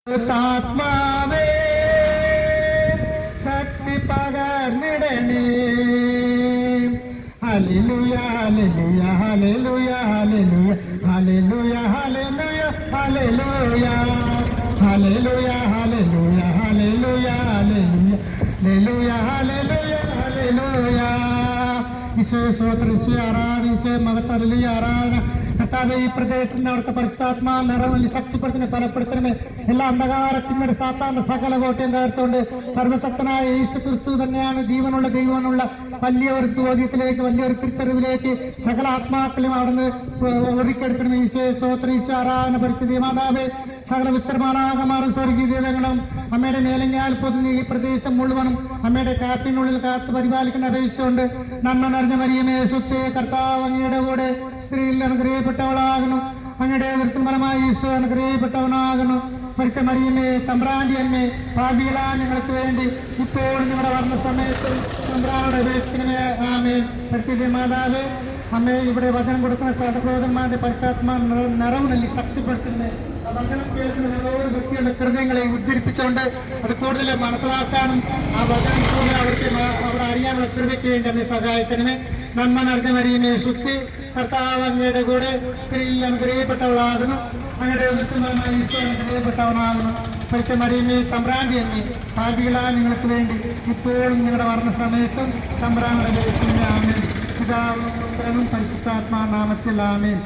ആത്മാവേ ശക്തി പകർന്നിടണേ. Hallelujah hallelujah hallelujah hallelujah hallelujah hallelujah hallelujah hallelujah hallelujah hallelujah hallelujah hallelujah hallelujah. ഈശോയെ സ്തോത്രം, ഈശോയെ ആരാധന, ഈശോയെ മഹത്വം, ഹല്ലേലൂയ ആരാധന. കർത്താവേ, ഈ പ്രദേശത്തിന്റെ അവിടുത്തെ പരിശുദ്ധാത്മാ നിറവല്ലി ശക്തിപ്പെടുത്തണേ, ബലപ്പെടുത്തണമേ. എല്ലാ അന്ധകാരത്തിന്മേടെ സാത്താന്റെ സകല കോട്ടയും തകർത്തുകൊണ്ട് സർവശക്തനായ യേശു ക്രിസ്തു തന്നെയാണ് ജീവനുള്ള ദൈവമുള്ള വലിയൊരു ബോധ്യത്തിലേക്ക്, വലിയൊരു തിരിച്ചറിവിലേക്ക് സകല ആത്മാക്കളെയും അവിടുന്ന് ഒരുക്കിയെടുക്കണമേ. ഈശോയെ സ്തോത്രം, ഈശോ ആരാധന. പരിസ്ഥിതി മാതാവേ, സകല വിത്തർമാനാകമാറും സ്വർഗീയ ദൈവങ്ങളും അമ്മയുടെ മേലഞ്ഞാൽ പൊതുങ്ങി ഈ പ്രദേശം മുഴുവനും അമ്മയുടെ കാപ്പിനുള്ളിൽ കാത്ത് പരിപാലിക്കുന്ന അപേക്ഷിച്ചുകൊണ്ട് നന്മ നിറഞ്ഞ മരിയമേ സുത്തേ, കർത്താവ് അങ്ങയുടെ കൂടെ സ്ത്രീയിൽ അനുഗ്രഹിക്കപ്പെട്ടവളാകുന്നു, അങ്ങയുടെ വൃത്തിഫലമായി ഈശോ അനുഗ്രഹിക്കപ്പെട്ടവനാകുന്നു. പരിത്ത മരിയമേ, തമ്പ്രാന്റെ അമ്മേ, ഭാവിയിലാ ഞങ്ങൾക്ക് വേണ്ടി ഇപ്പോഴും നിങ്ങളുടെ വർണ്ണ സമയത്ത് തമ്പ്രാനോട് അപേക്ഷിക്കണമേ. ആമേൻ. പരിസ്ഥിതി മാതാവേ, അമ്മേ, ഇവിടെ വചനം കൊടുക്കുന്ന സഹപ്രവർത്തകന്മാരുടെ പരിശുദ്ധാത്മാ നിറവ് നൽകി ശക്തിപ്പെടുത്തുന്നേ. വചനം കേൾക്കുന്ന ഓരോ വ്യക്തിയുടെ ഹൃദയങ്ങളെ ഉജ്ജരിപ്പിച്ചുകൊണ്ട് അത് കൂടുതൽ മനസ്സിലാക്കാനും ആ വചനം കൂടുതൽ അവിടെ അറിയാനുള്ള കൃപയ്ക്ക് വേണ്ടി അമ്മയെ സഹായിക്കണമേ. നന്മ നിറഞ്ഞ മരിയമേ സുത്തി, കർത്താവ് അങ്ങയുടെ കൂടെ സ്ത്രീയിൽ അനുഗ്രഹിക്കപ്പെട്ടവളാകുന്നു, അങ്ങയുടെ ഉത്തമമായി ഈശോ അനുഗ്രഹിക്കപ്പെട്ടവനാകുന്നു. പരിത്ത മരിയമേ, തമ്പ്രാന്റെ അമ്മേ, ഭാവികളാ നിങ്ങൾക്ക് വേണ്ടി ഇപ്പോഴും നിങ്ങളുടെ വർണ്ണ സമയത്തും തമ്പ്രാനുടെ ആമേൻ. പിതാവും പുത്രനും പരിശുദ്ധാത്മാ നാമത്തിൽ ആമേൻ.